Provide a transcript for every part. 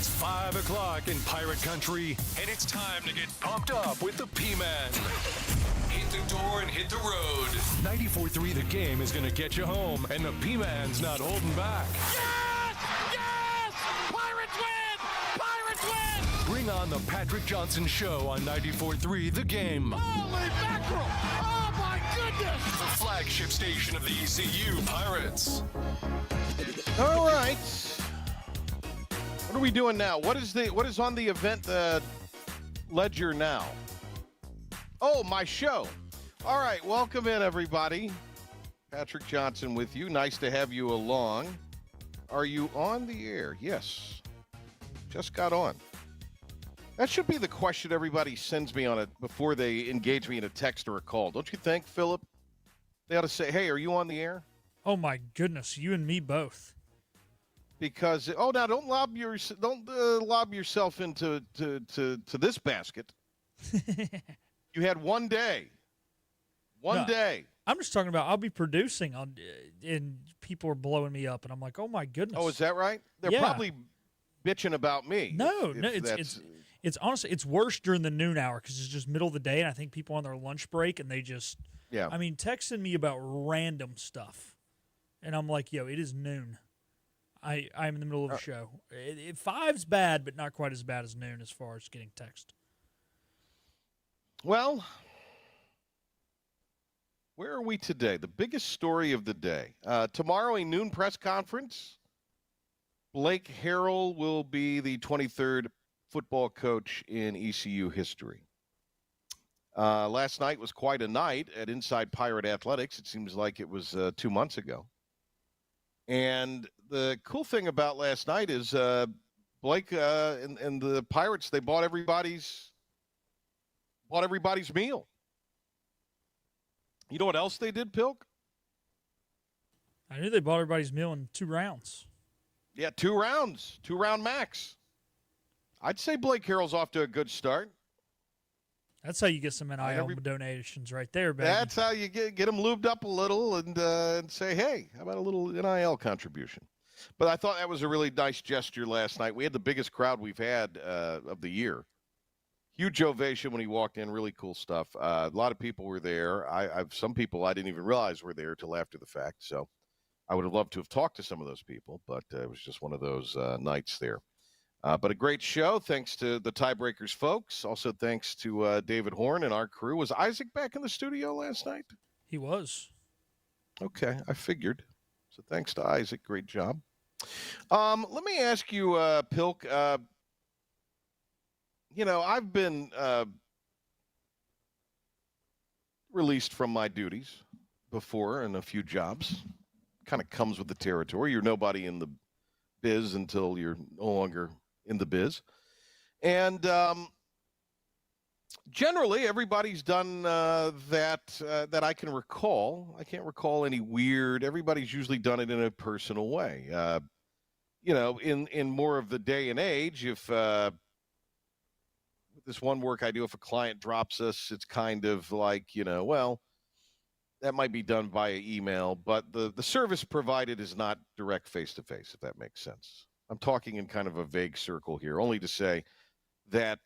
It's 5 o'clock in Pirate Country, and it's time to get pumped up with the P-Man. Hit the door and hit the road. 94.3 The Game is going to get you home, and the P-Man's not holding back. Yes! Yes! Pirates win! Pirates win! Bring on the Patrick Johnson Show on 94.3 The Game. Holy mackerel! Oh, my goodness! The flagship station of the ECU Pirates. All right. What are we doing now? What is on the event ledger now? Oh, my show. All right, welcome in, everybody. Patrick Johnson with you. Nice to have you along. Are you on the air? Yes. Just got on. That should be the question everybody sends me on it before they engage me in a text or a call. Don't you think, Philip? They ought to say, hey, are you on the air? Oh, my goodness. You and me both. Because now don't lob yourself into this basket. You had one day. One day. I'm just talking about I'll be producing and people are blowing me up, and I'm like, oh my goodness. Oh, is that right? They're probably bitching about me. No, it's honestly it's worse during the noon hour because it's just middle of the day, and I think people on their lunch break and they just texting me about random stuff, and I'm like, yo, it is noon. I'm in the middle of the show. 5's bad, but not quite as bad as noon as far as getting text. Well, where are we today? The biggest story of the day. Tomorrow, a noon press conference. Blake Harrell will be the 23rd football coach in ECU history. Last night was quite a night at Inside Pirate Athletics. It seems like it was 2 months ago. And the cool thing about last night is Blake and the Pirates, they bought everybody's meal. You know what else they did, Pilk? I knew they bought everybody's meal in 2 rounds. Yeah, 2 rounds. 2-round max. I'd say Blake Harrell's off to a good start. That's how you get some NIL donations right there, baby. That's how you get them lubed up a little and say, hey, how about a little NIL contribution? But I thought that was a really nice gesture last night. We had the biggest crowd we've had of the year. Huge ovation when he walked in. Really cool stuff. A lot of people were there. I've some people I didn't even realize were there till after the fact. So I would have loved to have talked to some of those people, but it was just one of those nights there. But a great show. Thanks to the Tiebreakers folks. Also thanks to David Horn and our crew. Was Isaac back in the studio last night? He was. Okay, I figured. So thanks to Isaac. Great job. Let me ask you, Pilk, I've been released from my duties before in a few jobs. Kind of comes with the territory. You're nobody in the biz until you're no longer in the biz. And generally, everybody's done that I can recall. I can't recall any weird. Everybody's usually done it in a personal way. In more of the day and age, if this one work I do, if a client drops us, it's kind of like, that might be done via email, but the service provided is not direct face-to-face, if that makes sense. I'm talking in kind of a vague circle here, only to say that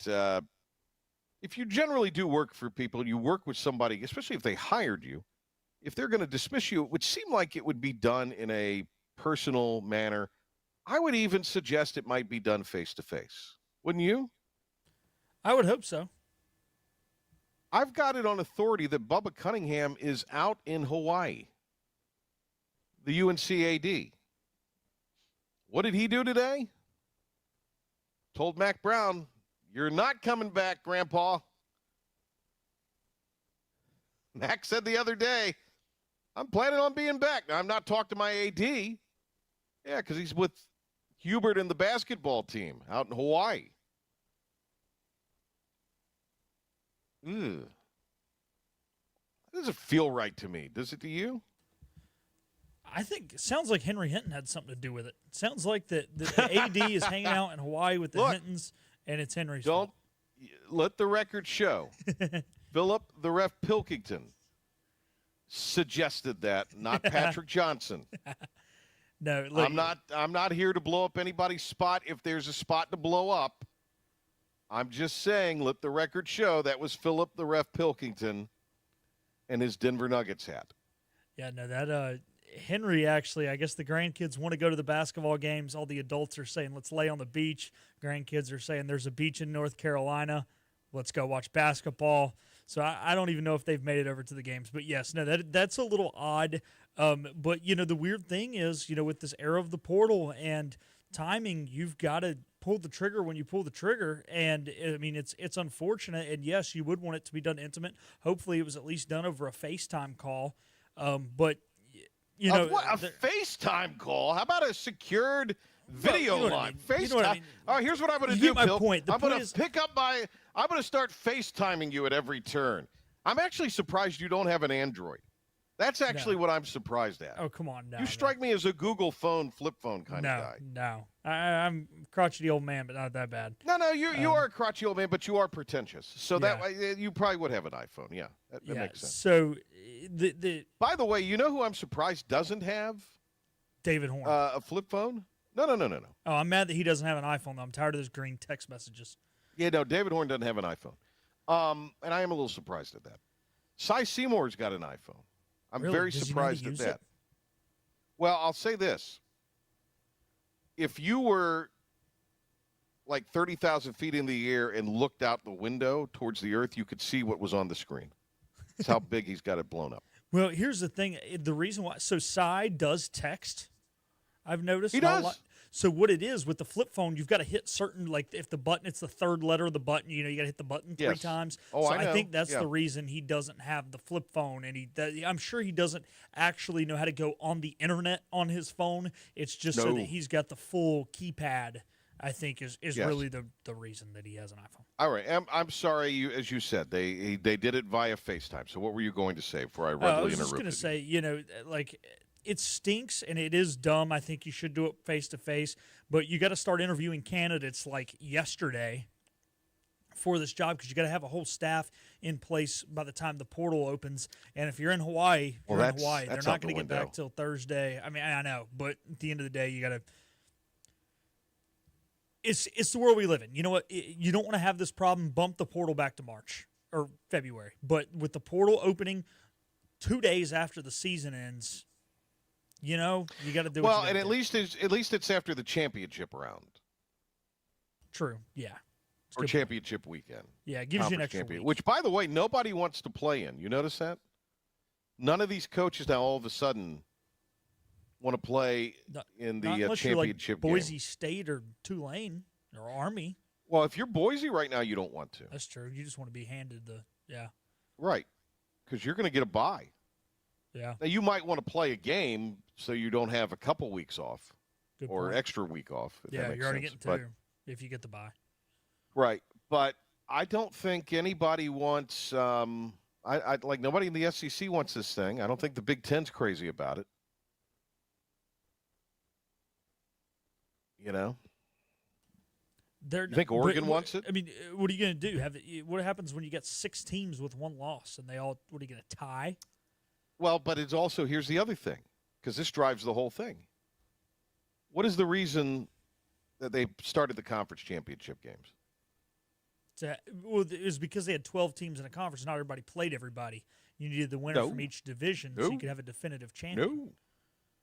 if you generally do work for people, you work with somebody, especially if they hired you, if they're going to dismiss you, it would seem like it would be done in a personal manner. I would even suggest it might be done face-to-face. Wouldn't you? I would hope so. I've got it on authority that Bubba Cunningham is out in Hawaii, the UNCAD. What did he do today? Told Mac Brown, you're not coming back, Grandpa. Mac said the other day, I'm planning on being back. Now, I'm not talking to my AD. Yeah, because he's with Hubert and the basketball team out in Hawaii. Ugh. That doesn't feel right to me. Does it to you? I think it sounds like Henry Hinton had something to do with it. It sounds like the AD is hanging out in Hawaii with the Hintons, and it's Henry's fault. Let the record show. Philip the Ref Pilkington suggested that, not Patrick Johnson. No, look, I'm not here to blow up anybody's spot if there's a spot to blow up. I'm just saying, let the record show that was Philip the Ref Pilkington and his Denver Nuggets hat. Yeah, no, that Henry actually, I guess the grandkids want to go to the basketball games. All the adults are saying, let's lay on the beach. Grandkids are saying there's a beach in North Carolina. Let's go watch basketball. So I don't even know if they've made it over to the games. But, yes, no, that's a little odd. But, the weird thing is, with this era of the portal and timing, you've got to pull the trigger when you pull the trigger. And, I mean, it's unfortunate. And, yes, you would want it to be done intimate. Hopefully it was at least done over a FaceTime call. But, what, a FaceTime call? How about a secured video line? FaceTime. I mean? All right, here's what I'm going to do, You get my Bill. point. I'm going to start FaceTiming you at every turn. I'm actually surprised you don't have an Android. That's actually what I'm surprised at. Oh, come on. No, you strike me as a Google phone, flip phone kind of guy. No. I'm a crotchety old man, but not that bad. No, you are a crotchety old man, but you are pretentious. So that way, you probably would have an iPhone. Yeah, that makes sense. So, by the way, you know who I'm surprised doesn't have? David Horn. A flip phone? No. Oh, I'm mad that he doesn't have an iPhone, though. I'm tired of those green text messages. Yeah, no, David Horn doesn't have an iPhone. And I am a little surprised at that. Seymour's got an iPhone. I'm really? very Does surprised he know at to that. use it? Well, I'll say this. If you were like 30,000 feet in the air and looked out the window towards the earth, you could see what was on the screen. That's how big he's got it blown up. Well, here's the thing. The reason why – so Cy does text, I've noticed. He does. So what it is with the flip phone, you've got to hit certain, like if the button, it's the third letter of the button, you got to hit the button 3 times. Oh, so I know. I think that's the reason he doesn't have the flip phone, and I'm sure he doesn't actually know how to go on the internet on his phone. It's just so that he's got the full keypad. I think is really the reason that he has an iPhone. All right, I'm sorry. As you said, they did it via FaceTime. So what were you going to say before I rudely I was interrupted? just going to say, like. It stinks and it is dumb. I think you should do it face to face, but you got to start interviewing candidates like yesterday for this job because you got to have a whole staff in place by the time the portal opens. And if you're in Hawaii, They're not going to get back till Thursday. I mean, I know, but at the end of the day, you got to. It's the world we live in. You know what? You don't want to have this problem. Bump the portal back to March or February, but with the portal opening 2 days after the season ends. You got to do. Well, and at least it's after the championship round. True. Yeah. Or championship weekend. Yeah, it gives you an extra week. Which, by the way, nobody wants to play in. You notice that? None of these coaches now all of a sudden want to play in the championship game. Boise game. State or Tulane or Army. Well, if you're Boise right now, you don't want to. That's true. You just want to be handed Right, because you're going to get a bye. Yeah. Now, you might want to play a game so you don't have a couple weeks off or extra week off. Yeah, you're already getting 2 if you get the bye. Right. But I don't think anybody wants nobody in the SEC wants this thing. I don't think the Big Ten's crazy about it. You think Oregon wants it? I mean, what are you going to do? What happens when you get 6 teams with 1 loss and what are you going to tie? Well, but it's also, here's the other thing, because this drives the whole thing. What is the reason that they started the conference championship games? It was because they had 12 teams in a conference. Not everybody played everybody. You needed the winner from each division so you could have a definitive champion.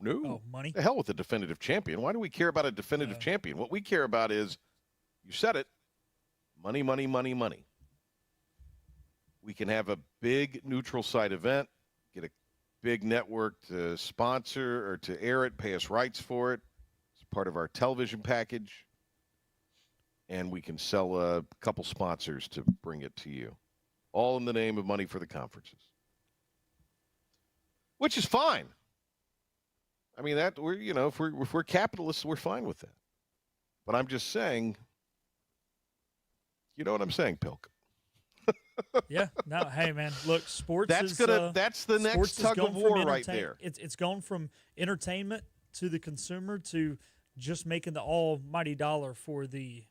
No. Oh, money? The hell with the definitive champion. Why do we care about a definitive champion? What we care about is, you said it, money, money, money, money. We can have a big neutral site event, get a big network to sponsor or to air it, pay us rights for it. It's part of our television package. And we can sell a couple sponsors to bring it to you. All in the name of money for the conferences. Which is fine. I mean, if we're capitalists, we're fine with that. But I'm just saying, you know what I'm saying, Pilk? Yeah. No. Hey, man. Look, sports. That's the next tug of war right there. It's gone from entertainment to the consumer to just making the almighty dollar for the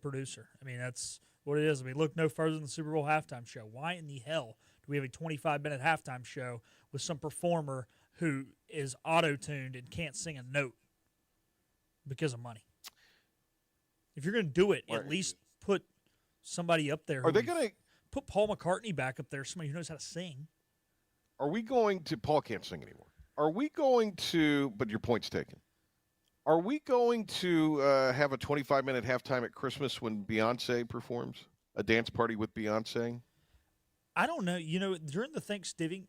producer. I mean, that's what it is. I mean, look no further than the Super Bowl halftime show. Why in the hell do we have a 25-minute halftime show with some performer who is auto-tuned and can't sing a note because of money. If you're going to do it, at least put somebody up there. Are they going to put Paul McCartney back up there, somebody who knows how to sing? Are we going to – Paul can't sing anymore. Are we going to – but your point's taken. Are we going to have a 25-minute halftime at Christmas when Beyonce performs? A dance party with Beyonce? I don't know. During the Thanksgiving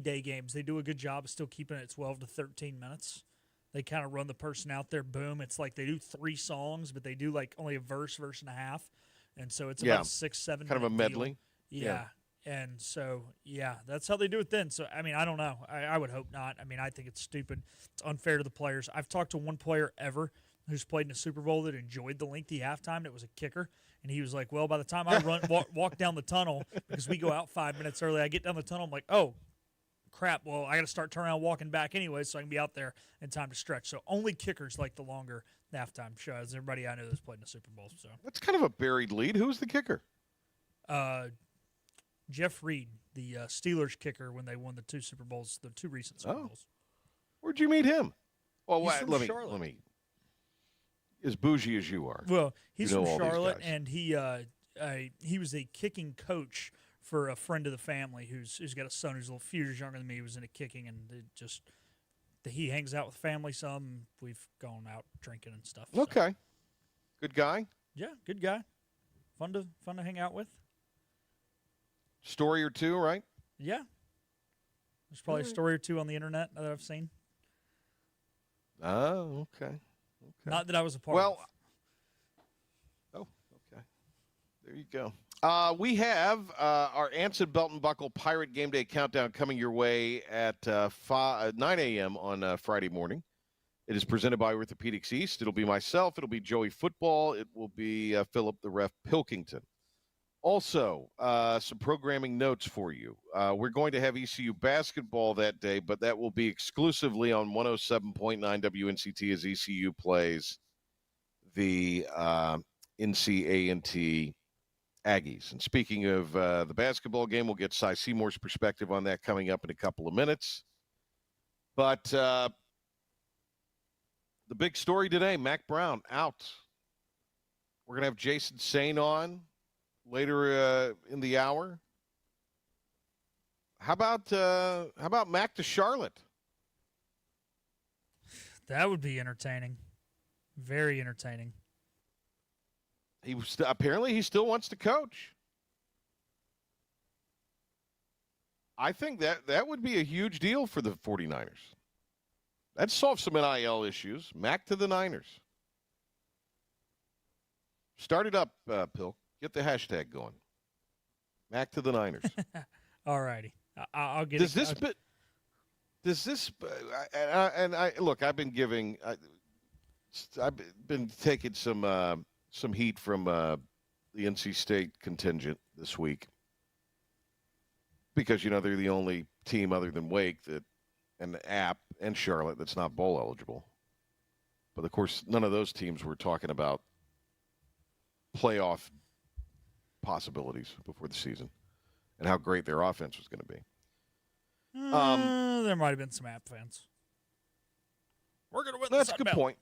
Day games, they do a good job of still keeping it 12 to 13 minutes. They kind of run the person out there. Boom. It's like they do 3 songs, but they do like only a verse and a half. And so it's about 6-7 kind of a medley. Yeah. And so, that's how they do it then. So, I mean, I don't know. I would hope not. I mean, I think it's stupid. It's unfair to the players. I've talked to one player ever who's played in a Super Bowl that enjoyed the lengthy halftime. And it was a kicker. And he was like, well, by the time I walk down the tunnel, because we go out 5 minutes early, I get down the tunnel, I'm like, oh, crap. Well, I got to start turning around walking back anyway so I can be out there in time to stretch. So only kickers like the longer halftime show, as everybody I know that's played in the Super Bowl. So that's kind of a buried lead. Who's the kicker? Jeff Reed, the Steelers kicker when they won the 2 Super Bowls, the 2 recent Super Bowls. Where'd you meet him? Well, he's from Charlotte. Let me. As bougie as you are. Well, he's from Charlotte, and he was a kicking coach for a friend of the family who's got a son who's a few years younger than me. He was into kicking, and he hangs out with family some. We've gone out drinking and stuff. Okay, so. Good guy. Yeah, good guy. Fun to hang out with. Story or two, right? Yeah. There's probably a story or two on the internet that I've seen. Oh, okay. Not that I was a part of. Oh, okay. There you go. We have our Anson Belt and Buckle Pirate Game Day Countdown coming your way at 9 a.m. on Friday morning. It is presented by Orthopedics East. It'll be myself. It'll be Joey Football. It will be Philip the Ref Pilkington. Also, some programming notes for you. We're going to have ECU basketball that day, but that will be exclusively on 107.9 WNCT as ECU plays the NCA&T Aggies. And speaking of the basketball game, we'll get Seymour's perspective on that coming up in a couple of minutes. But the big story today, Mac Brown out. We're going to have Jason Sane on later in the hour. How about Mac to Charlotte? That would be entertaining. Very entertaining. Apparently he still wants to coach. I think that would be a huge deal for the 49ers. That'd solve some NIL issues. Mac to the Niners. Start it up, Pilk. Get the hashtag going. Mac to the Niners. All righty. I'll get Does it. Does this and I look, I've been taking some heat from the NC State contingent this week because they're the only team other than Wake and App and Charlotte that's not bowl eligible. But of course, none of those teams were talking about playoff possibilities before the season and how great their offense was going to be. There might have been some App fans. We're going to win the Sun Belt. That's a good point.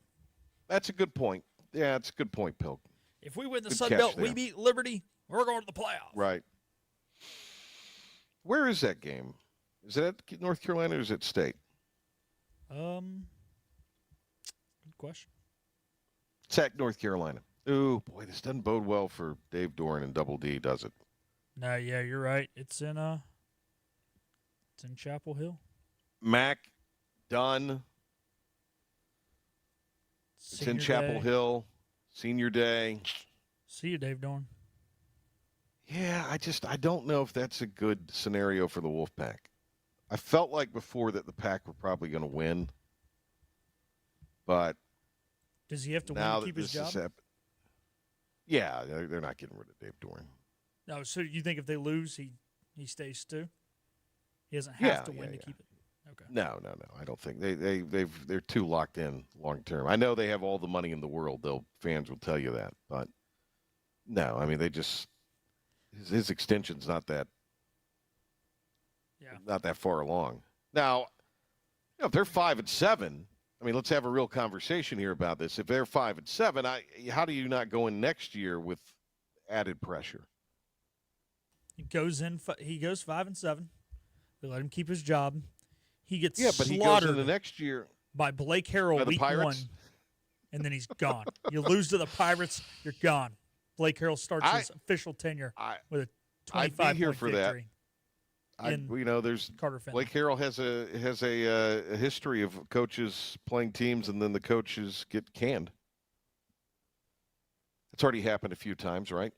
That's a good point. Yeah, it's a good point, Pilk. If we win the Sun Belt, we beat Liberty, we're going to the playoffs. Right. Where is that game? Is it at North Carolina or is it State? Good question. It's at North Carolina. Ooh, boy, this doesn't bode well for Dave Doran and Double D, does it? No, yeah, you're right. It's in Chapel Hill. Mac, done. It's in Chapel Hill. Senior day. See you, Dave Doran. Yeah, I don't know if that's a good scenario for the Wolfpack. I felt like before that the Pack were probably going to win, but does he have to win to keep his job? Yeah, they're not getting rid of Dave Doran. No, so you think if they lose, he stays too? He doesn't have to win to keep it. Okay. No. I don't think they're too locked in long term. I know they have all the money in the world. Fans will tell you that, but no. I mean, they just his extension's not that far along. Now, if they're 5-7, I mean, let's have a real conversation here about this. If they're 5-7, how do you not go in next year with added pressure? He goes 5-7. They let him keep his job. He gets but he slaughtered goes in the next year by Blake Harrell week Pirates? 1, and then he's gone. You lose to the Pirates, you're gone. Blake Harrell starts his official tenure with a 25-point victory. There's Carter Finley. Blake Harrell has a history of coaches playing teams and then the coaches get canned. It's already happened a few times, right?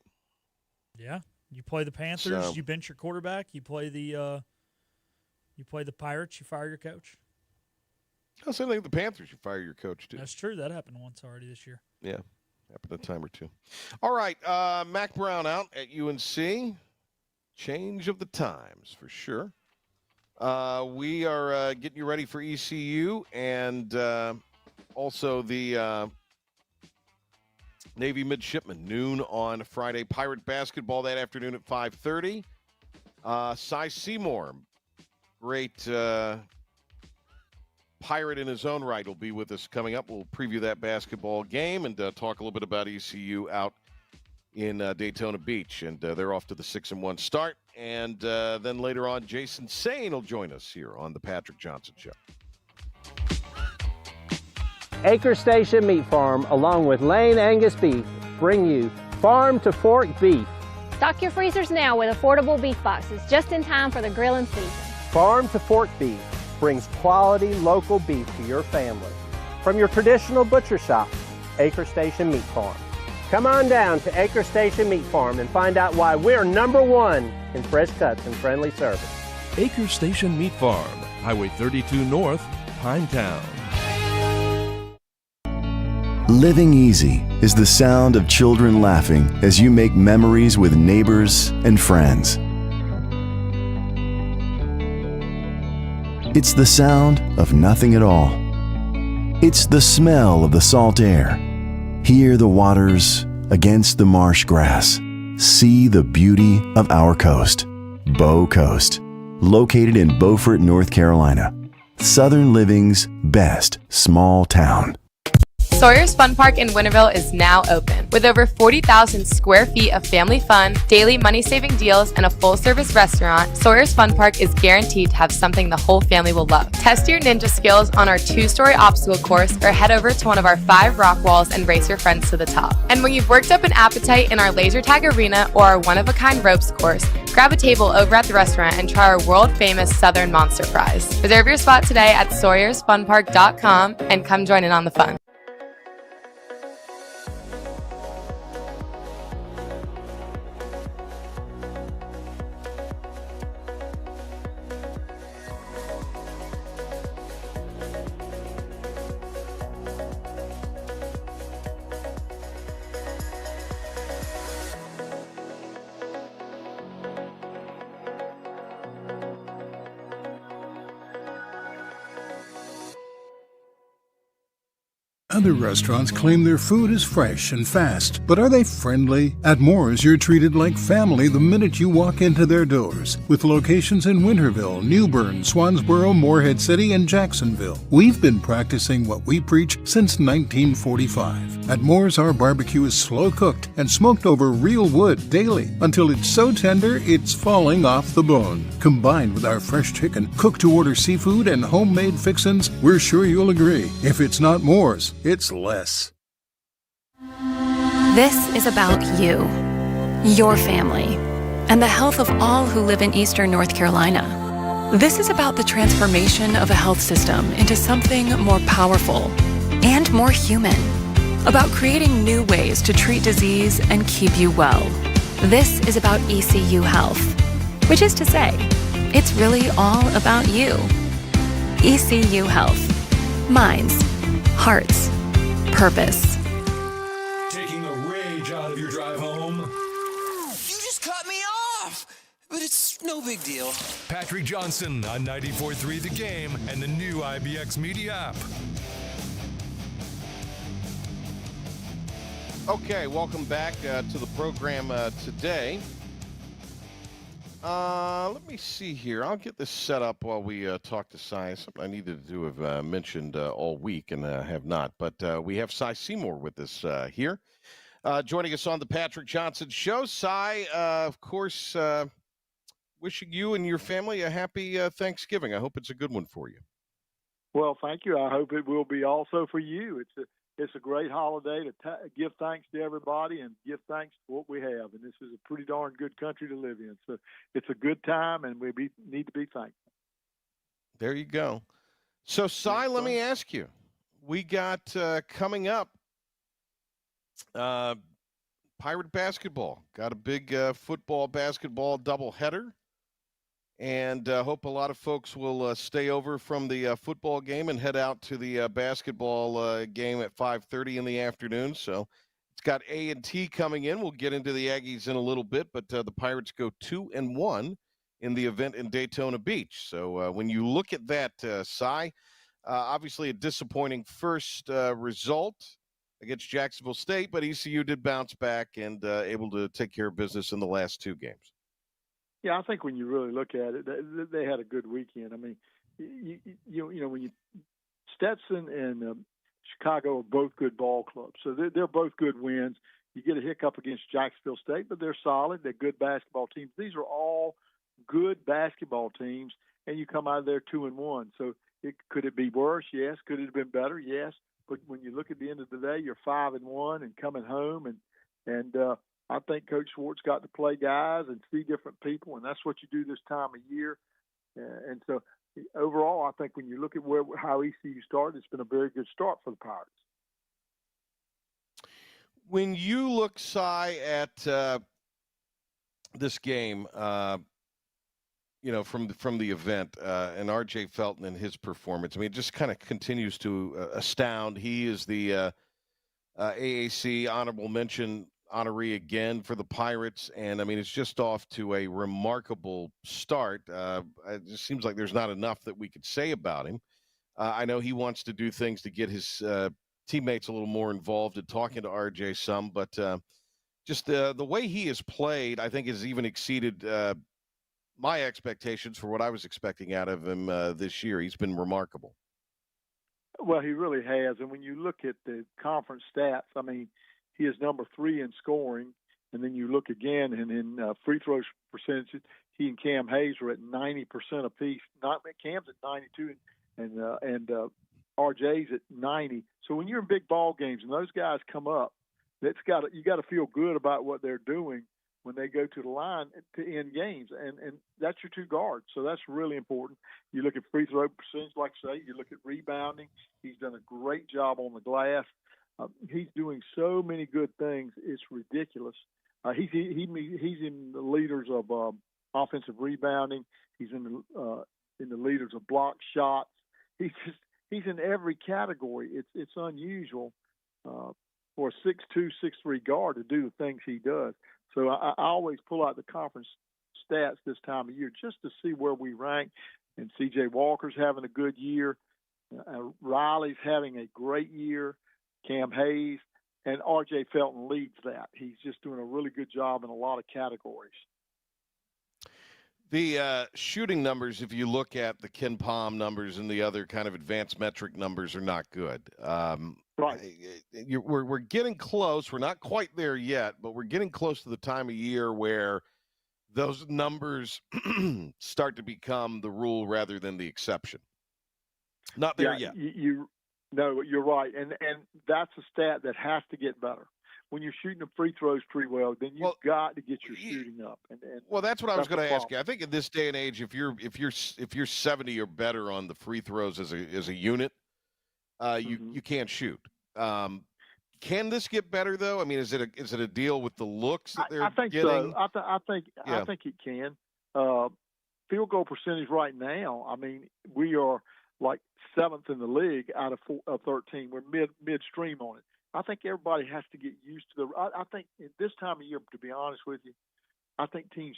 Yeah, you play the Panthers, you bench your quarterback. You play the Pirates, you fire your coach. Same thing with the Panthers, you fire your coach too. That's true. That happened once already this year. Yeah, happened a time or two. All right, Mac Brown out at UNC. Change of the times for sure. We are getting you ready for ECU and also the Navy Midshipmen, noon on Friday. Pirate basketball that afternoon at 5:30. Seymour, great Pirate in his own right, will be with us coming up. We'll preview that basketball game and talk a little bit about ECU out in Daytona Beach. And they're off to the 6-1 start. And then later on, Jason Sane will join us here on the Patrick Johnson Show. Acre Station Meat Farm, along with Lane Angus Beef, bring you Farm to Fork Beef. Stock your freezers now with affordable beef boxes, just in time for the grilling season. Farm to Fork Beef brings quality local beef to your family. From your traditional butcher shop, Acre Station Meat Farm. Come on down to Acre Station Meat Farm and find out why we're #1 in fresh cuts and friendly service. Acre Station Meat Farm, Highway 32 North, Pinetown. Living easy is the sound of children laughing as you make memories with neighbors and friends. It's the sound of nothing at all. It's the smell of the salt air. Hear the waters against the marsh grass. See the beauty of our coast. Bow Coast, located in Beaufort, North Carolina. Southern Living's best small town. Sawyer's Fun Park in Winterville is now open. With over 40,000 square feet of family fun, daily money-saving deals, and a full-service restaurant, Sawyer's Fun Park is guaranteed to have something the whole family will love. Test your ninja skills on our 2-story obstacle course or head over to one of our 5 rock walls and race your friends to the top. And when you've worked up an appetite in our laser tag arena or our one-of-a-kind ropes course, grab a table over at the restaurant and try our world-famous Southern Monster Fries. Reserve your spot today at SawyersFunPark.com and come join in on the fun. Other restaurants claim their food is fresh and fast, but are they friendly? At Moore's, you're treated like family the minute you walk into their doors. With locations in Winterville, New Bern, Swansboro, Morehead City, and Jacksonville. We've been practicing what we preach since 1945. At Moore's, our barbecue is slow cooked and smoked over real wood daily until it's so tender it's falling off the bone. Combined with our fresh chicken, cooked-to-order seafood, and homemade fixins, we're sure you'll agree. If it's not Moore's, it's less. This is about you, your family, and the health of all who live in Eastern North Carolina. This is about the transformation of a health system into something more powerful and more human. About creating new ways to treat disease and keep you well. This is about ECU Health, which is to say, it's really all about you. ECU Health. Minds, hearts, purpose. Taking the rage out of your drive home. You just cut me off, but it's no big deal. Patrick Johnson on 94.3 The Game and the new IBX Media app. Okay, welcome back to the program today. Let me see here. I'll get this set up while we talk to Cy. Something I needed to have mentioned all week and have not. But we have Cy Seymour with us here. Joining us on the Patrick Johnson Show. Cy, of course, wishing you and your family a happy Thanksgiving. I hope it's a good one for you. Well, thank you. I hope it will be also for you. It's a great holiday to give thanks to everybody and give thanks for what we have. And this is a pretty darn good country to live in. So it's a good time, and we need to be thankful. There you go. So, Cy, let me ask you. We got coming up Pirate basketball. Got a big football, basketball doubleheader. And hope a lot of folks will stay over from the football game and head out to the basketball game at 5:30 in the afternoon. So it's got A&T coming in. We'll get into the Aggies in a little bit, but the Pirates go 2-1 in the event in Daytona Beach. So when you look at that, Cy, obviously a disappointing first result against Jacksonville State, but ECU did bounce back and able to take care of business in the last two games. Yeah, I think when you really look at it, they had a good weekend. I mean, you know when you Stetson and Chicago are both good ball clubs, so they're both good wins. You get a hiccup against Jacksonville State, but they're solid. They're good basketball teams. These are all good basketball teams, and you come out of there 2-1. So could it be worse? Yes. Could it have been better? Yes. But when you look at the end of the day, you're 5-1 and coming home, and I think Coach Schwartz got to play guys and see different people, and that's what you do this time of year. And so overall, I think when you look at how ECU started, it's been a very good start for the Pirates. When you look, Cy, at this game, you know, from the event, and R.J. Felton and his performance, I mean, it just kind of continues to astound. He is the AAC honorable mention honoree again for the Pirates, and I mean it's just off to a remarkable start. It just seems like there's not enough that we could say about him. I know he wants to do things to get his teammates a little more involved in talking to RJ some, but just the way he has played, I think, has even exceeded my expectations for what I was expecting out of him this year. He's been remarkable. Well, he really has, and when you look at the conference stats, I mean, he is number 3 in scoring, and then you look again, and in free throw percentages, he and Cam Hayes are at 90% apiece. Cam's at 92, and RJ's at 90. So when you're in big ball games and those guys come up, you got to feel good about what they're doing when they go to the line to end games, and that's your two guards. So that's really important. You look at free throw percentage, like I say, you look at rebounding. He's done a great job on the glass. He's doing so many good things. It's ridiculous. He's in the leaders of offensive rebounding. He's in the leaders of block shots. He's in every category. It's unusual for a 6'2", 6'3" guard to do the things he does. So I always pull out the conference stats this time of year just to see where we rank. And C.J. Walker's having a good year. Riley's having a great year. Cam Hayes, and R.J. Felton leads that. He's just doing a really good job in a lot of categories. The shooting numbers, if you look at the Ken Palm numbers and the other kind of advanced metric numbers, are not good. Right. We're getting close. We're not quite there yet, but we're getting close to the time of year where those numbers start to become the rule rather than the exception. Not there yet. No, you're right, and that's a stat that has to get better. When you're shooting the free throws pretty well, then you've got to get your shooting up. And well, that's what I was going to ask you. I think in this day and age, if you're 70 or better on the free throws as a unit, you can't shoot. Can this get better though? I mean, is it a deal with the looks that they're getting? So. I think it can. Field goal percentage right now. I mean, we are like 7th in the league out of 13. We're midstream on it. I think everybody has to get used to I think at this time of year, to be honest with you, I think teams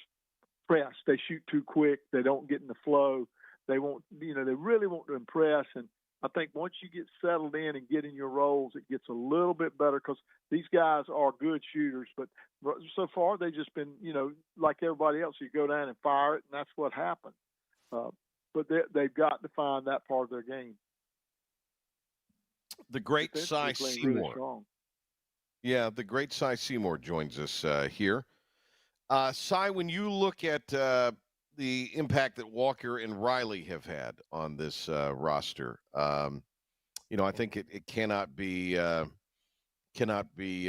press. They shoot too quick. They don't get in the flow. They really want to impress. And I think once you get settled in and get in your roles, it gets a little bit better because these guys are good shooters. But so far, they've just been, like everybody else, you go down and fire it, and that's what happened. But they've got to find that part of their game. The great Cy Seymour. Really yeah, the great Cy Seymour joins us here. Cy, when you look at the impact that Walker and Riley have had on this roster, I think it cannot be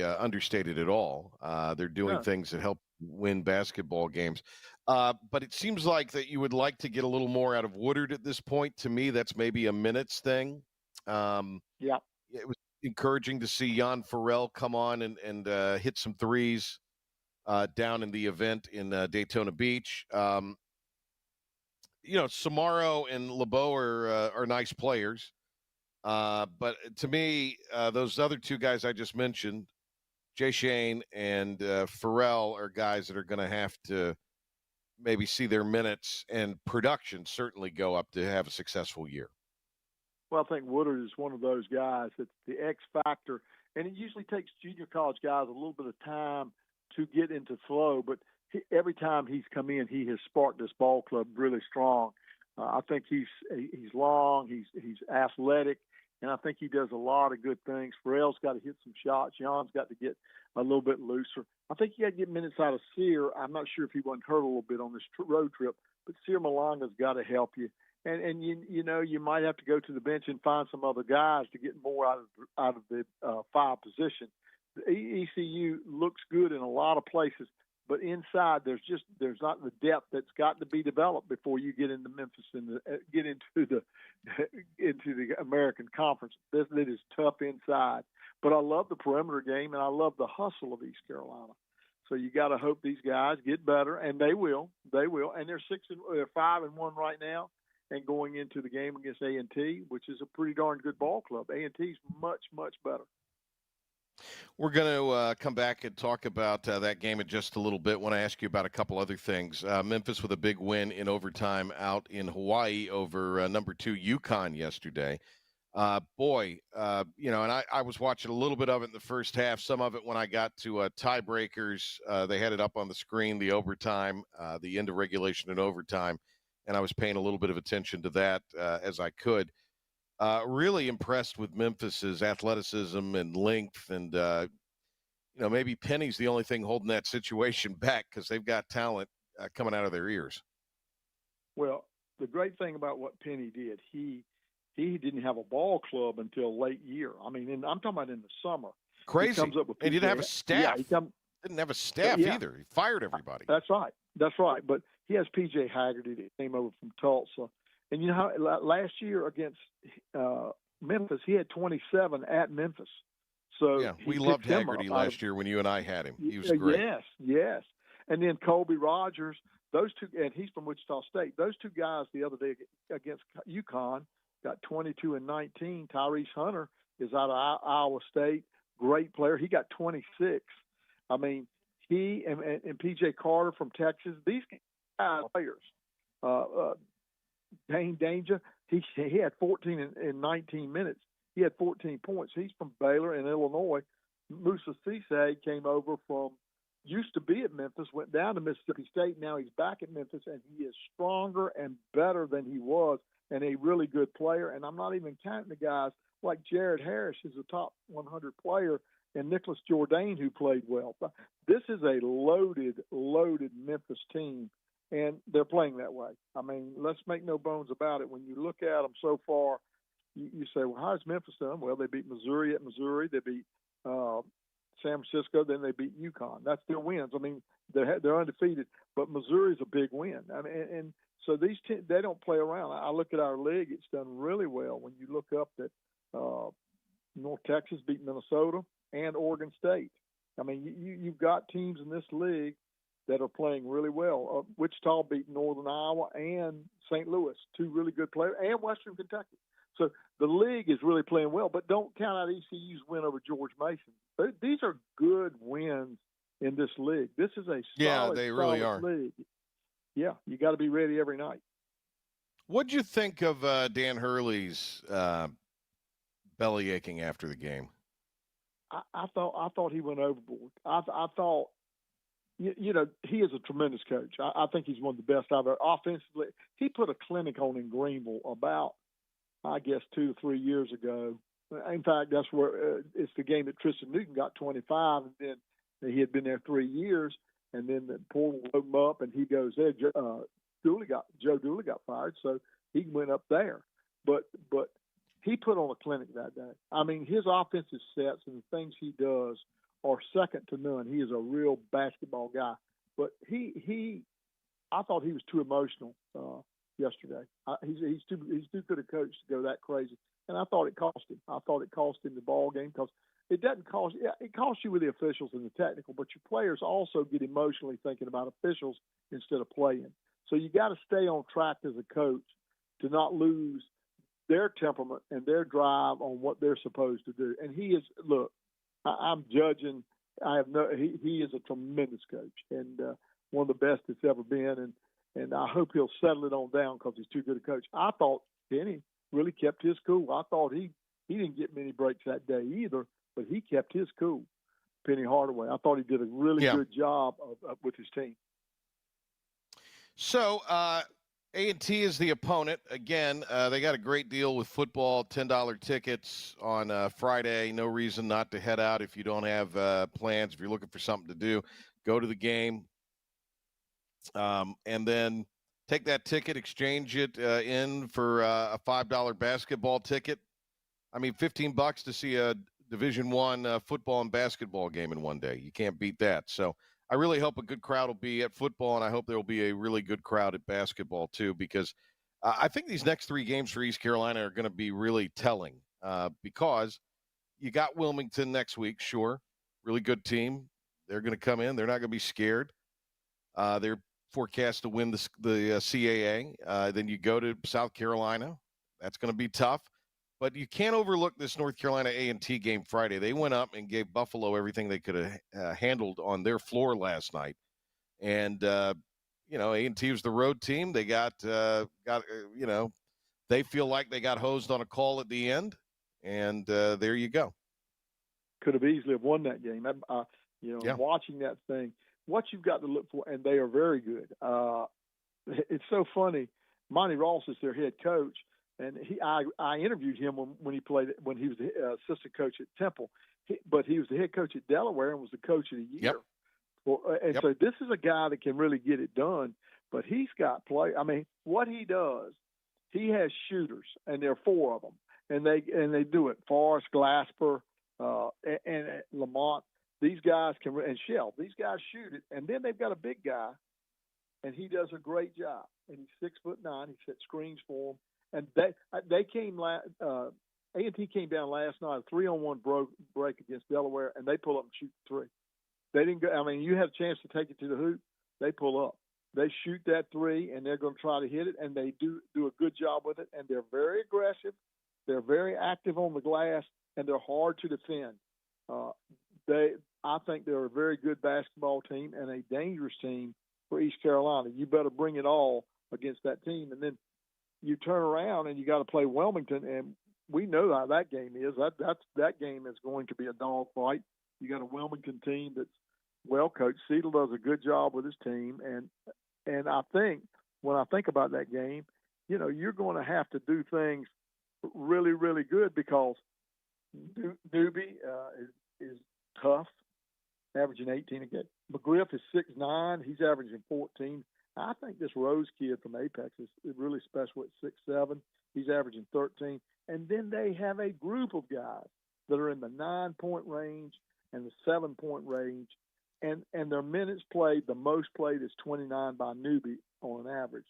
understated at all. They're doing things that help win basketball games. But it seems like that you would like to get a little more out of Woodard at this point. To me, that's maybe a minutes thing. Yeah. It was encouraging to see Jan Harrell come on and hit some threes down in the event in Daytona Beach. Samaro and LeBeau are nice players. But to me, those other two guys I just mentioned, Jay Shane and Harrell, are guys that are going to have to maybe see their minutes and production certainly go up to have a successful year. Well, I think Woodard is one of those guys that's the X factor, and it usually takes junior college guys a little bit of time to get into flow, but every time he's come in, he has sparked this ball club really strong. I think he's long, he's athletic, and I think he does a lot of good things. Pharrell's got to hit some shots. Jan's got to get a little bit looser. I think you got to get minutes out of Sear. I'm not sure if he wasn't hurt a little bit on this road trip, but Sear Malanga's got to help you. And you might have to go to the bench and find some other guys to get more out of the 5 position. The ECU looks good in a lot of places, but inside there's not the depth that's got to be developed before you get into Memphis and get into the American Conference. It is tough inside, but I love the perimeter game and I love the hustle of East Carolina. So you got to hope these guys get better, and they will. They will, and they're 5-1 right now. And going into the game against A&T, which is a pretty darn good ball club. A&T's much, much better. We're going to come back and talk about that game in just a little bit. I want to ask you about a couple other things. Memphis with a big win in overtime out in Hawaii over number 2 UConn yesterday. And I was watching a little bit of it in the first half, some of it when I got to tiebreakers. They had it up on the screen, the overtime, the end of regulation and overtime. And I was paying a little bit of attention to that as I could. Really impressed with Memphis's athleticism and length. And, maybe Penny's the only thing holding that situation back because they've got talent coming out of their ears. Well, the great thing about what Penny did, he didn't have a ball club until late year. I mean, I'm talking about in the summer. Crazy. He comes up with and he didn't have a staff. Yeah, didn't have a staff either. He fired everybody. That's right. But he has P.J. Haggerty that came over from Tulsa. And you know how last year against Memphis, he had 27 at Memphis. So yeah, we loved Haggerty last year when you and I had him. He was great. Yes. And then Colby Rogers, those two, and he's from Wichita State. Those two guys the other day against UConn got 22 and 19. Tyrese Hunter is out of Iowa State, great player. He got 26. I mean, he and P.J. Carter from Texas, these guys are players. Dane Danger, he had 14 in 19 minutes. He had 14 points. He's from Baylor in Illinois. Musa Cisse came over used to be at Memphis, went down to Mississippi State. Now he's back at Memphis, and he is stronger and better than he was, and a really good player. And I'm not even counting the guys like Jared Harris, who's a top 100 player, and Nicholas Jourdain, who played well. This is a loaded Memphis team, and they're playing that way. I mean, let's make no bones about it. When you look at them so far, you say, well, how's Memphis done? Well, they beat Missouri at Missouri. They beat San Francisco. Then they beat UConn. That's their wins. I mean, they're undefeated, but Missouri's a big win. I mean, and so these they don't play around. I look at our league; it's done really well. When you look up that North Texas beat Minnesota and Oregon State. I mean, you've got teams in this league that are playing really well. Wichita beat Northern Iowa and St. Louis, two really good players, and Western Kentucky. So the league is really playing well, but don't count out ECU's win over George Mason. These are good wins in this league. This is a solid, they really are. League. Yeah, you got to be ready every night. What'd you think of Dan Hurley's belly aching after the game. I thought he went overboard. I thought, you know, he is a tremendous coach. I think he's one of the best I've ever. Offensively, he put a clinic on in Greenville about, I guess, 2 to 3 years ago. In fact, that's where it's the game that Tristan Newton got 25, and then he had been there 3 years, and then the portal woke him up, and he goes there. Joe Dooley got fired, so he went up there. But he put on a clinic that day. I mean, his offensive sets and the things he does are second to none. He is a real basketball guy. But I thought he was too emotional yesterday. He's too good a coach to go that crazy, and I thought it cost him. I thought it cost him the ball game because it doesn't cost. Yeah, it costs you with the officials and the technical, but your players also get emotionally thinking about officials instead of playing. So you got to stay on track as a coach to not lose their temperament and their drive on what they're supposed to do. And he is, look, I'm judging. He is a tremendous coach and one of the best that's ever been. And I hope he'll settle it on down because he's too good a coach. I thought Penny really kept his cool. I thought he didn't get many breaks that day either, but he kept his cool. Penny Hardaway. I thought he did a really good job with his team. So A&T is the opponent. Again, they got a great deal with football, $10 tickets on Friday. No reason not to head out if you don't have plans. If you're looking for something to do, go to the game. And then take that ticket, exchange it in for a $5 basketball ticket. I mean, $15 to see a Division I football and basketball game in one day. You can't beat that. So I really hope a good crowd will be at football, and I hope there will be a really good crowd at basketball too, because I think these next 3 games for East Carolina are going to be really telling because you got Wilmington next week, sure, really good team. They're going to come in. They're not going to be scared. They're forecast to win the CAA. Then you go to South Carolina. That's going to be tough. But you can't overlook this North Carolina A&T game Friday. They went up and gave Buffalo everything they could have handled on their floor last night. And, you know, A&T was the road team. They got you know, they feel like they got hosed on a call at the end. And there you go. Could have easily have won that game. You know, watching that thing, what you've got to look for, and they are very good. It's so funny. Monty Ross is their head coach. And I interviewed him when he was the assistant coach at Temple, but he was the head coach at Delaware and was the coach of the year. So this is a guy that can really get it done. But he's got play. I mean, what he does, he has shooters, and there are 4 of them, and they do it. Forrest, Glasper, and Lamont. These guys can, and Shell. These guys shoot it, and then they've got a big guy, and he does a great job. And he's 6'9". He set screens for them. And they came. A&T came down last night, a 3-on-1 break against Delaware, and they pull up and shoot 3. They didn't go. I mean, you have a chance to take it to the hoop. They pull up. They shoot that 3, and they're going to try to hit it, and they do a good job with it. And they're very aggressive. They're very active on the glass, and they're hard to defend. I think they're a very good basketball team and a dangerous team for East Carolina. You better bring it all against that team, and then you turn around and you got to play Wilmington, and we know how that game is. That game is going to be a dogfight. You got a Wilmington team that's well coached. Seidel does a good job with his team, and I think when I think about that game, you know, you're going to have to do things really, really good because Newby is tough, averaging 18 a game. McGriff is 6'9". He's averaging 14. I think this Rose kid from Apex is really special at 6'7". He's averaging 13. And then they have a group of guys that are in the 9-point range and the 7-point range. And their minutes played, the most played is 29 by Newby on an average.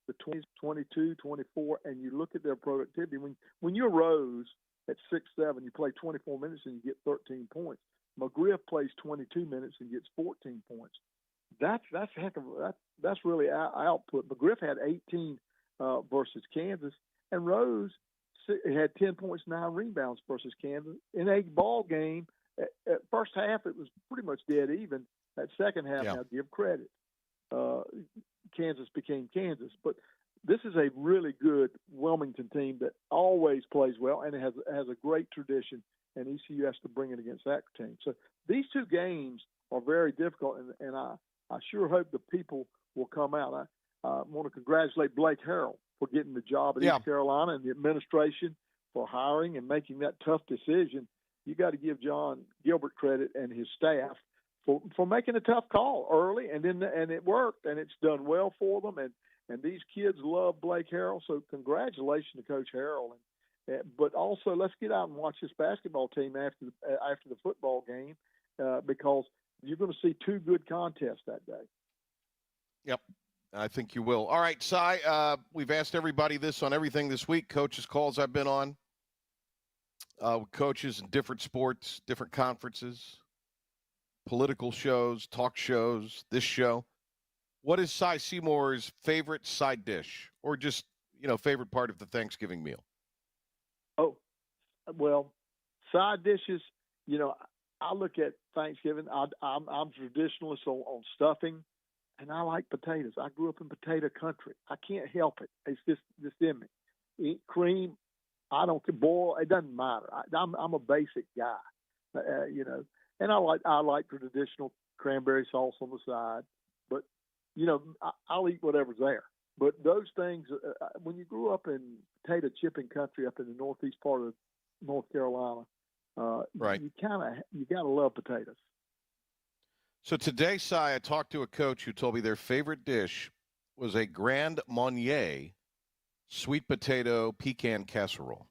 The 20s, 22, 24, and you look at their productivity. When you're Rose at 6'7", you play 24 minutes and you get 13 points. McGriff plays 22 minutes and gets 14 points. That's really output. McGriff had 18 versus Kansas, and Rose had 10 points, 9 rebounds versus Kansas in a ball game. At first half, it was pretty much dead even. That second half, now give credit. Kansas became Kansas, but this is a really good Wilmington team that always plays well, and it has a great tradition, and ECU has to bring it against that team. So these two games are very difficult, and I sure hope the people will come out. I want to congratulate Blake Harrell for getting the job at East Carolina, and the administration for hiring and making that tough decision. You got to give John Gilbert credit and his staff for making a tough call early, and it worked, and it's done well for them. And these kids love Blake Harrell, so congratulations to Coach Harrell. But also, let's get out and watch this basketball team after the football game, because you're going to see two good contests that day. Yep, I think you will. All right, Cy, we've asked everybody this on everything this week. Coaches' calls I've been on, with coaches in different sports, different conferences, political shows, talk shows, this show. What is Cy Seymour's favorite side dish, or just, favorite part of the Thanksgiving meal? Oh, well, side dishes, I look at Thanksgiving. I'm traditionalist on stuffing, and I like potatoes. I grew up in potato country. I can't help it. It's just in me. Eat cream, I don't boil. It doesn't matter. I'm a basic guy, and I like traditional cranberry sauce on the side. But I'll eat whatever's there. But those things, when you grew up in potato chipping country up in the northeast part of North Carolina, right, you got to love potatoes. So today, Cy, I talked to a coach who told me their favorite dish was a Grand Marnier sweet potato pecan casserole.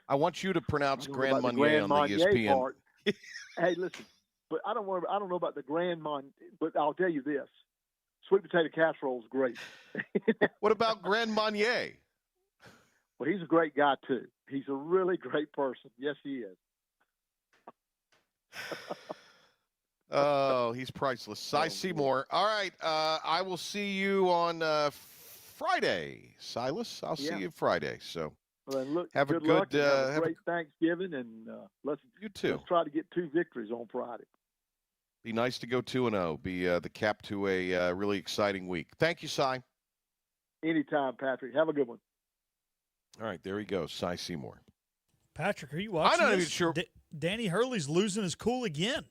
I want you to pronounce Grand Marnier on the ESPN. Part. Hey, listen, but I don't know about the Grand Marnier, but I'll tell you this. Sweet potato casserole is great. What about Grand Marnier? Well, he's a great guy, too. He's a really great person. Yes, he is. Oh, he's priceless. Cy Seymour. All right. I will see you on Friday, Silas. I'll see you Friday. So well, then look, have good a good, luck and have a great Thanksgiving, and let's try to get 2 victories on Friday. Be nice to go 2-0. Be the cap to a really exciting week. Thank you, Cy. Anytime, Patrick. Have a good one. All right, there he goes, Cy Seymour. Patrick, are you watching I'm not this? even sure. Danny Hurley's losing his cool again.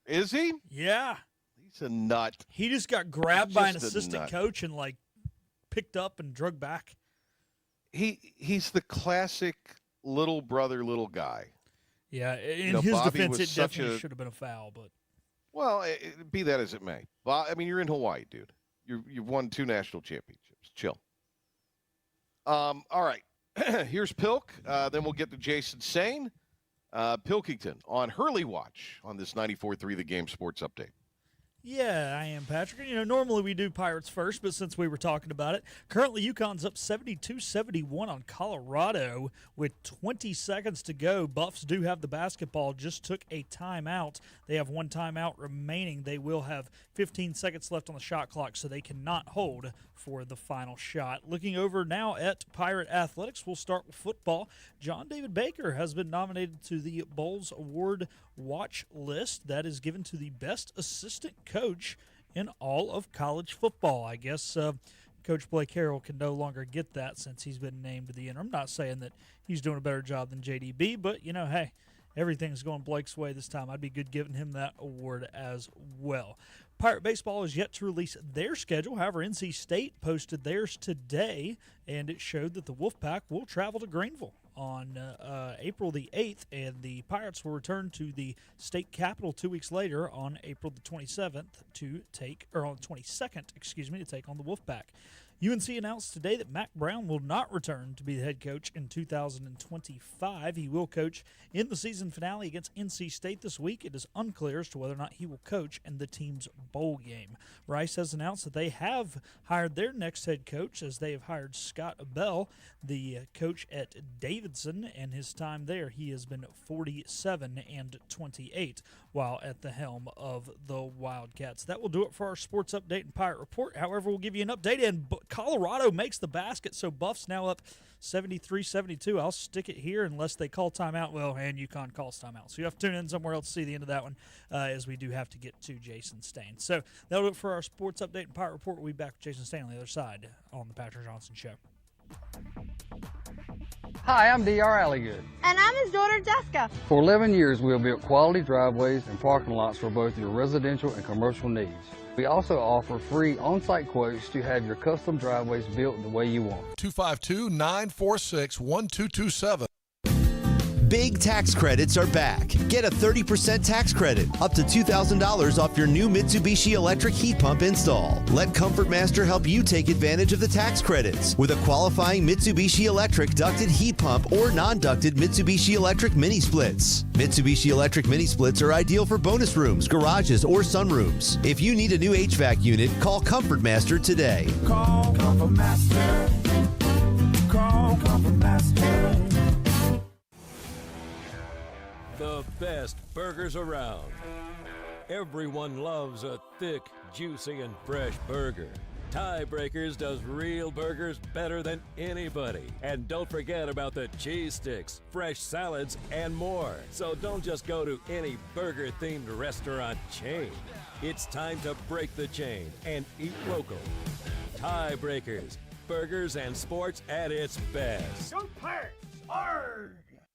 Is he? Yeah. He's a nut. He just got grabbed by an assistant coach and, picked up and drug back. He's the classic little brother, little guy. Yeah, in his Bobby defense, it definitely should have been a foul, but. Well, be that as it may. I mean, you're in Hawaii, dude. You've won 2 national championships. Chill. All right. Here's Pilk. Then we'll get to Jason Sane. Pilkington on Hurley Watch on this 94.3 The Game Sports Update. Yeah, I am, Patrick. Normally we do Pirates first, but since we were talking about it, currently UConn's up 72-71 on Colorado with 20 seconds to go. Buffs do have the basketball, just took a timeout. They have 1 timeout remaining. They will have 15 seconds left on the shot clock, so they cannot hold for the final shot. Looking over now at Pirate Athletics, we'll start with football. John David Baker has been nominated to the Bowles Award watch list that is given to the best assistant coach in all of college football. I guess Coach Blake Harrell can no longer get that since he's been named to the interim. I'm not saying that he's doing a better job than JDB, but, hey, everything's going Blake's way this time. I'd be good giving him that award as well. Pirate Baseball is yet to release their schedule. However, NC State posted theirs today, and it showed that the Wolfpack will travel to Greenville on April the 8th, and the Pirates will return to the state capital 2 weeks later on April the 27th to take on the 22nd, to take on the Wolfpack. UNC announced today that Mac Brown will not return to be the head coach in 2025. He will coach in the season finale against NC State this week. It is unclear as to whether or not he will coach in the team's bowl game. Rice has announced that they have hired their next head coach, as they have hired Scott Bell, the coach at Davidson, and his time there, he has been 47-28 while at the helm of the Wildcats. That will do it for our sports update and Pirate Report. However, we'll give you an update and Colorado makes the basket, so Buff's now up 73-72. I'll stick it here unless they call timeout. Well, and UConn calls timeout. So you have to tune in somewhere else to see the end of that one, as we do have to get to Jason Stain. So that'll do it for our sports update and Pirate Report. We'll be back with Jason Stain on the other side on the Patrick Johnson Show. Hi, I'm D.R. Alligood. And I'm his daughter, Jessica. For 11 years, we have built quality driveways and parking lots for both your residential and commercial needs. We also offer free on-site quotes to have your custom driveways built the way you want. 252-946-1227. Big tax credits are back. Get a 30% tax credit, up to $2,000 off your new Mitsubishi electric heat pump install. Let Comfort Master help you take advantage of the tax credits with a qualifying Mitsubishi electric ducted heat pump or non-ducted Mitsubishi electric mini splits. Mitsubishi electric mini splits are ideal for bonus rooms, garages, or sunrooms. If you need a new HVAC unit, call Comfort Master today. Call Comfort Master. Call Comfort Master. The best burgers around. Everyone loves a thick, juicy, and fresh burger. Tiebreakers does real burgers better than anybody. And don't forget about the cheese sticks, fresh salads, and more. So don't just go to any burger-themed restaurant chain. It's time to break the chain and eat local. Tiebreakers, burgers and sports at its best. Go Pirates! Arrgh!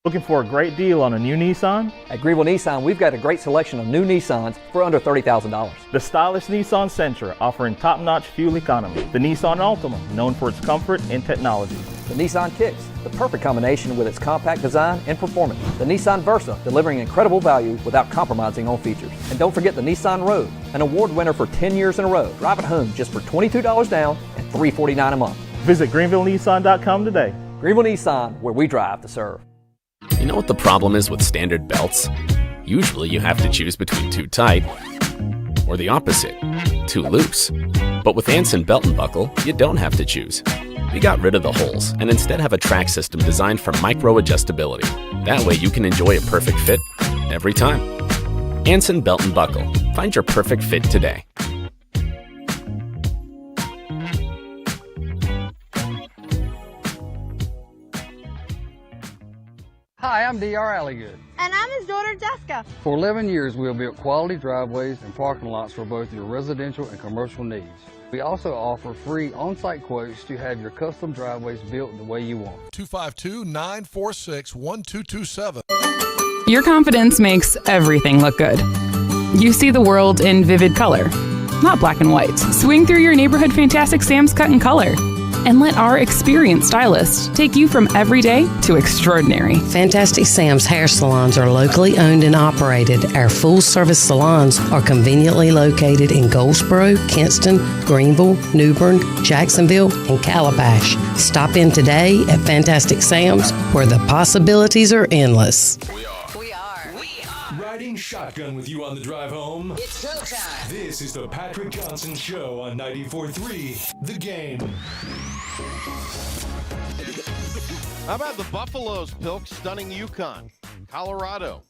Looking for a great deal on a new Nissan? At Greenville Nissan, we've got a great selection of new Nissans for under $30,000. The stylish Nissan Sentra, offering top-notch fuel economy. The Nissan Altima, known for its comfort and technology. The Nissan Kicks, the perfect combination with its compact design and performance. The Nissan Versa, delivering incredible value without compromising on features. And don't forget the Nissan Rogue, an award winner for 10 years in a row. Drive it home just for $22 down and $349 a month. Visit GreenvilleNissan.com today. Greenville Nissan, where we drive to serve. You know what the problem is with standard belts? Usually you have to choose between too tight or the opposite, too loose. But with Anson Belt and Buckle, you don't have to choose. We got rid of the holes and instead have a track system designed for micro-adjustability. That way you can enjoy a perfect fit every time. Anson Belt and Buckle. Find your perfect fit today. Hi, I'm D.R. Alligood. And I'm his daughter, Jessica. For 11 years, we have built quality driveways and parking lots for both your residential and commercial needs. We also offer free on-site quotes to have your custom driveways built the way you want. 252-946-1227. Your confidence makes everything look good. You see the world in vivid color, not black and white. Swing through your neighborhood Fantastic Sam's Cut in Color. And let our experienced stylists take you from everyday to extraordinary. Fantastic Sam's hair salons are locally owned and operated. Our full-service salons are conveniently located in Goldsboro, Kinston, Greenville, New Bern, Jacksonville, and Calabash. Stop in today at Fantastic Sam's, where the possibilities are endless. Riding shotgun with you on the drive home. It's showtime. This is the Patrick Johnson Show on 94.3 The Game. How about the Buffaloes, Pilk, stunning UConn? Colorado.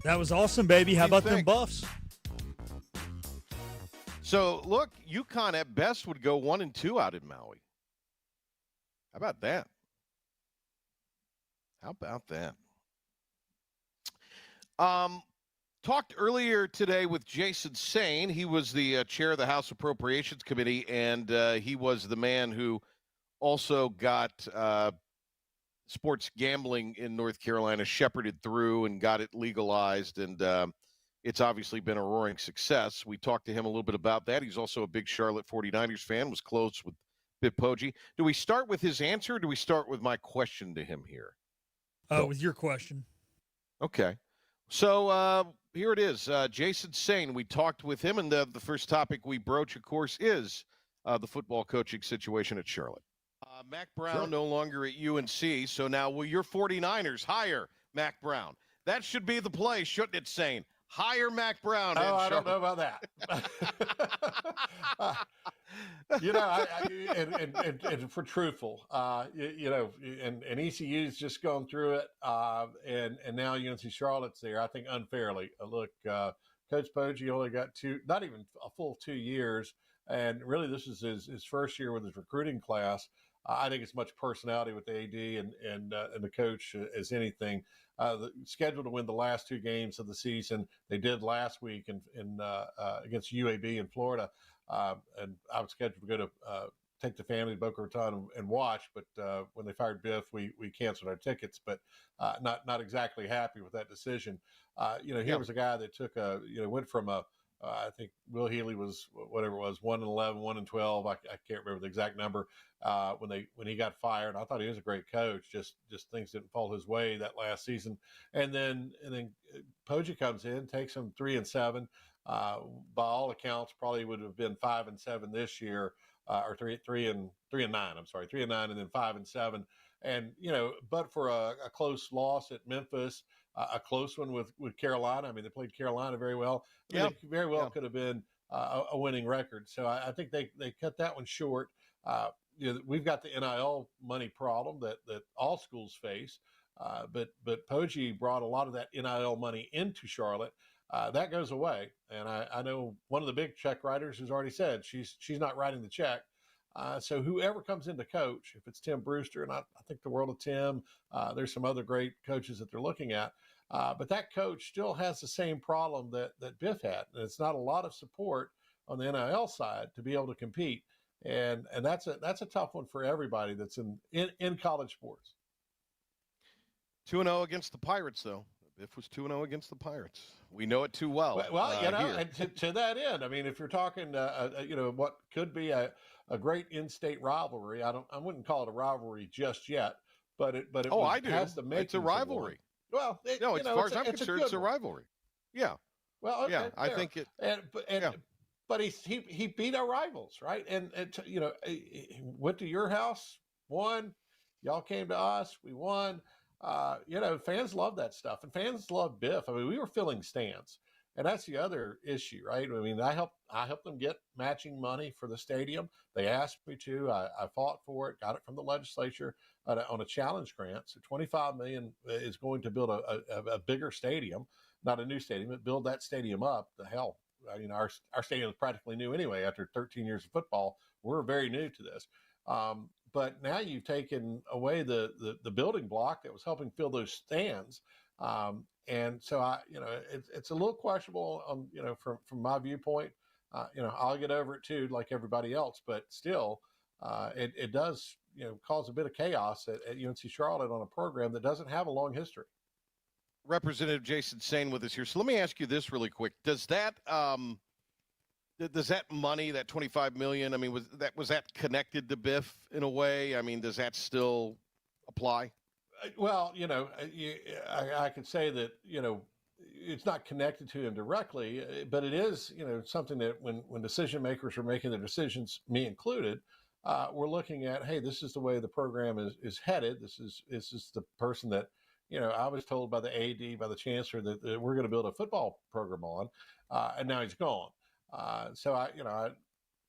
That was awesome, baby. How about them Buffs? So, look, UConn at best would go 1-2 out in Maui. How about that? How about that? Talked earlier today with Jason Sane. He was the chair of the House Appropriations Committee, and he was the man who also got sports gambling in North Carolina shepherded through and got it legalized, and it's obviously been a roaring success. We talked to him a little bit about that. He's also a big Charlotte 49ers fan, was close with Bitpoji. Do we start with his answer, or do we start with my question to him here? With your question. Okay. So here it is, Jason Sane. We talked with him, and the first topic we broach, of course, is the football coaching situation at Charlotte. Mac Brown no longer at UNC, so now will your 49ers hire Mac Brown? That should be the play, shouldn't it, Sane? Hire Mac Brown. Oh, I don't know about that. And for truthful, and ECU's just gone through it, and now UNC Charlotte's there. I think unfairly. Look, Coach Poggi only got not even a full 2 years, And really, this is his first year with his recruiting class. I think it's much personality with the AD and the coach as anything. Scheduled to win the last 2 games of the season. They did last week in against UAB in Florida. And I was scheduled to go to take the family to Boca Raton and watch, but when they fired Biff, we canceled our tickets. But not exactly happy with that decision. Here was a guy that took went from I think Will Healy was whatever it was 1-11, 1-12. I can't remember the exact number when he got fired. I thought he was a great coach. Just things didn't fall his way that last season. And then Poggi comes in, takes him 3-7. By all accounts, probably would have been 5-7 this year, or 3-9. I'm sorry, 3-9, and then 5-7. And but for a close loss at Memphis, a close one with Carolina. I mean, they played Carolina very well. It very well could have been a winning record. So I think they cut that one short. We've got the NIL money problem that all schools face. But Poggi brought a lot of that NIL money into Charlotte. That goes away. And I know one of the big check writers has already said she's not writing the check. So whoever comes in to coach, if it's Tim Brewster, and I think the world of Tim, there's some other great coaches that they're looking at, but that coach still has the same problem that Biff had. And it's not a lot of support on the NIL side to be able to compete. And that's a tough one for everybody that's in college sports. 2-0 against the Pirates, though. Biff was 2-0 against the Pirates. We know it too well. Well, and to that end, I mean, if you're talking, what could be a great in-state rivalry, I wouldn't call it a rivalry just yet, but it has the makings. It's a rivalry. Well, as far as I'm concerned, it's a rivalry. Yeah. Well, okay, yeah, I think it. But he beat our rivals, right? And went to your house, won. Y'all came to us, we won. Fans love that stuff, and fans love Biff. I mean, we were filling stands, and that's the other issue, right? I mean, I helped them get matching money for the stadium. They asked me to. I fought for it, got it from the legislature on a challenge grant. So $25 million is going to build a bigger stadium, not a new stadium, but build that stadium up. The hell, our stadium is practically new anyway. After 13 years of football, we're very new to this. But now you've taken away the building block that was helping fill those stands. And so it's a little questionable, from my viewpoint. I'll get over it too, like everybody else, but still, it does, cause a bit of chaos at UNC Charlotte on a program that doesn't have a long history. Representative Jason Sain with us here. So let me ask you this really quick. Does that money, that $25 million, I mean, was that connected to Biff in a way? I mean, does that still apply? Well, I could say that, it's not connected to him directly, but it is, something that when decision makers are making their decisions, me included, we're looking at, hey, this is the way the program is headed. This is the person that, I was told by the AD, by the chancellor that we're going to build a football program on, and now he's gone. So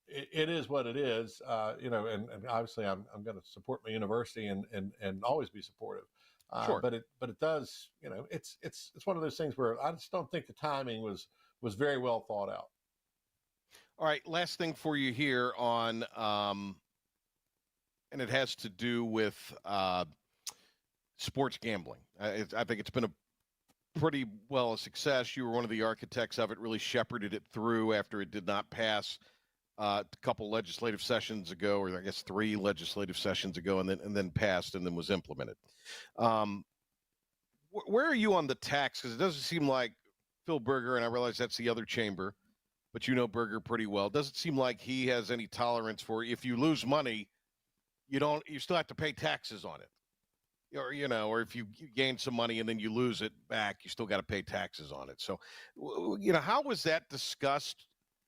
it is what it is, and obviously I'm going to support my university and always be supportive. Sure. But it does, it's one of those things where I just don't think the timing was very well thought out. All right. Last thing for you here on, and it has to do with sports gambling. I think it's been pretty well a success. You were one of the architects of it, really shepherded it through after it did not pass a couple legislative sessions ago, or I guess 3 legislative sessions ago, and then passed and then was implemented. Where are you on the tax? Because it doesn't seem like Phil Berger, and I realize that's the other chamber, but you know Berger pretty well. It doesn't seem like he has any tolerance for, if you lose money, you still have to pay taxes on it. Or if you gain some money and then you lose it back, you still got to pay taxes on it. So, how was that discussed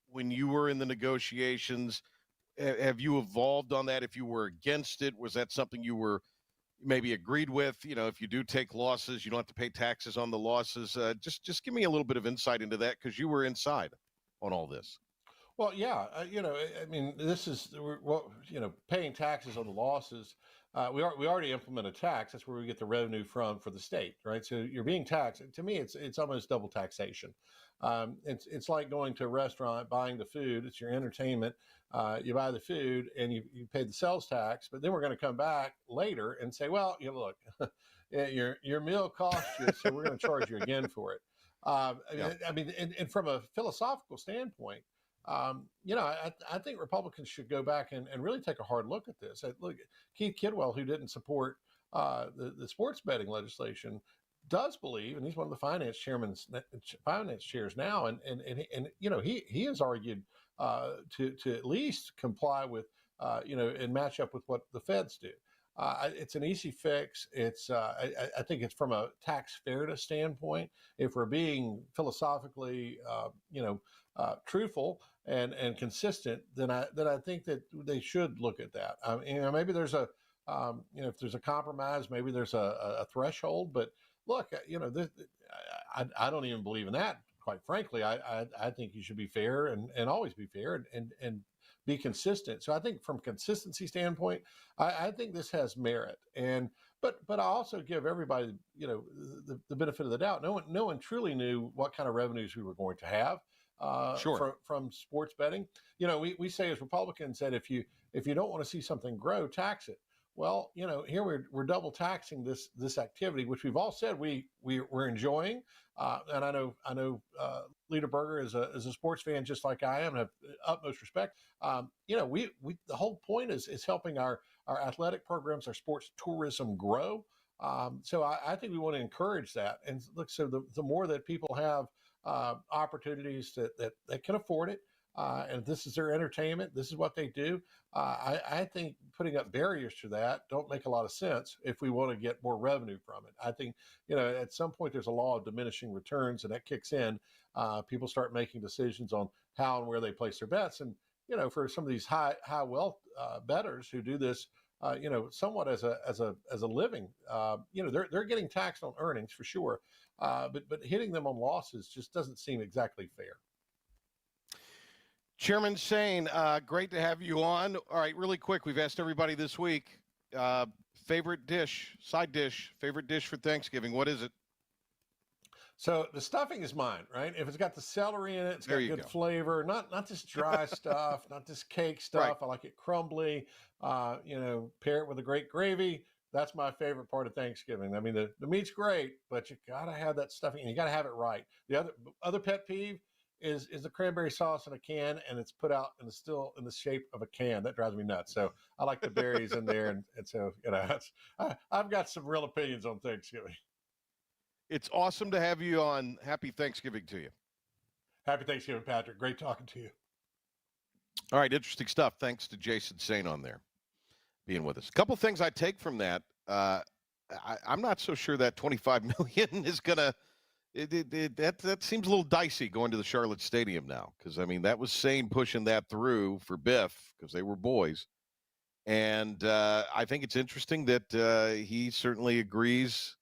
when you were in the negotiations? Have you evolved on that? If you were against it, was that something you were maybe agreed with? If you do take losses, you don't have to pay taxes on the losses. Just give me a little bit of insight into that, because you were inside on all this. Well, yeah, I mean, this is, paying taxes on the losses. We already implement a tax. That's where we get the revenue for the state, right? So you're being taxed. To me, it's almost double taxation. It's like going to a restaurant, buying the food. It's your entertainment. you buy the food and you pay the sales tax, but then we're going to come back later and say, well, look, your meal cost you, so we're going to charge you again for it. I mean, and from a philosophical standpoint, I think Republicans should go back and really take a hard look at this. Look, Keith Kidwell, who didn't support the sports betting legislation, does believe, and he's one of the finance chairs now, and he has argued to at least comply with and match up with what the feds do. It's an easy fix. It's I think it's from a tax fairness standpoint. If we're being philosophically truthful and consistent, then I think that they should look at that. Maybe there's a if there's a compromise, maybe there's a threshold. But look, I don't even believe in that. Quite frankly, I think you should be fair and always be fair and be consistent. So I think from consistency standpoint, I think this has merit. But I also give everybody the benefit of the doubt. No one truly knew what kind of revenues we were going to have. From sports betting. We say as Republicans that if you don't want to see something grow, tax it. Well, here we're double taxing this activity, which we've all said we're enjoying. And I know Lita Berger is a sports fan just like I am, and have utmost respect. The whole point is helping our athletic programs, our sports tourism grow. So I think we want to encourage that. And look, so the more that people have opportunities that they can afford it, and this is their entertainment, this is what they do. I think putting up barriers to that don't make a lot of sense if we want to get more revenue from it. I think, at some point there's a law of diminishing returns, and that kicks in. People start making decisions on how and where they place their bets. And, for some of these high wealth bettors who do this, somewhat as a living, they're getting taxed on earnings for sure. But hitting them on losses just doesn't seem exactly fair. Chairman Sain, great to have you on. All right, really quick, we've asked everybody this week, favorite dish, side dish, favorite dish for Thanksgiving. What is it? So the stuffing is mine, right? If it's got the celery in it, it's got good flavor, not this dry stuff, not this cake stuff. Right. I like it crumbly, pair it with a great gravy. That's my favorite part of Thanksgiving. I mean, the meat's great, but you got to have that stuffing, and you got to have it right. The other pet peeve is the cranberry sauce in a can, and it's put out and it's still in the shape of a can. That drives me nuts. So I like the berries in there, and so I've got some real opinions on Thanksgiving. It's awesome to have you on. Happy Thanksgiving to you. Happy Thanksgiving, Patrick. Great talking to you. All right, interesting stuff. Thanks to Jason Sain on there being with us. A couple things I take from that. I'm not so sure that $25 million is gonna. That seems a little dicey going to the Charlotte Stadium now, because that was Sain pushing that through for Biff because they were boys, and I think it's interesting that he certainly agrees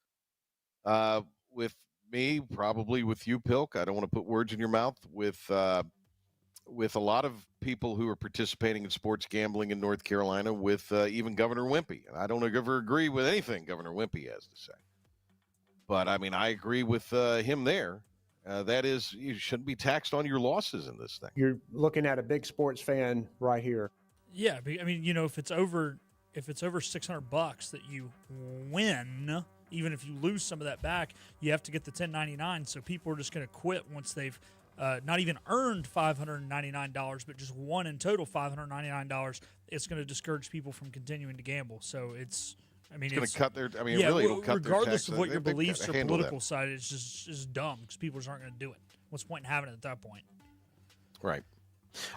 with me, probably with you, Pilk. I don't want to put words in your mouth. With a lot of people who are participating in sports gambling in North Carolina, with even Governor Wimpy, and I don't ever agree with anything Governor Wimpy has to say. But, I agree with him there. That is, you shouldn't be taxed on your losses in this thing. You're looking at a big sports fan right here. Yeah, if it's over $600 that you win, even if you lose some of that back, you have to get the 1099. So people are just going to quit once they've not even earned $599, but just won in total $599. It's going to discourage people from continuing to gamble. So it's going to cut their. It'll cut regardless their of what your beliefs or political that. side, it's just dumb because people just aren't going to do it. What's the point in having it at that point? Right.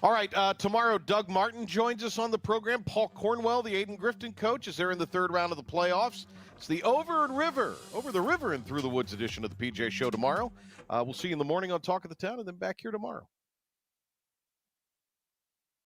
All right. Tomorrow, Doug Martin joins us on the program. Paul Cornwell, the Aiden Grifton coach, is there in the third round of the playoffs. It's the Over the River and Through the Woods edition of the PJ Show tomorrow. We'll see you in the morning on Talk of the Town, and then back here tomorrow.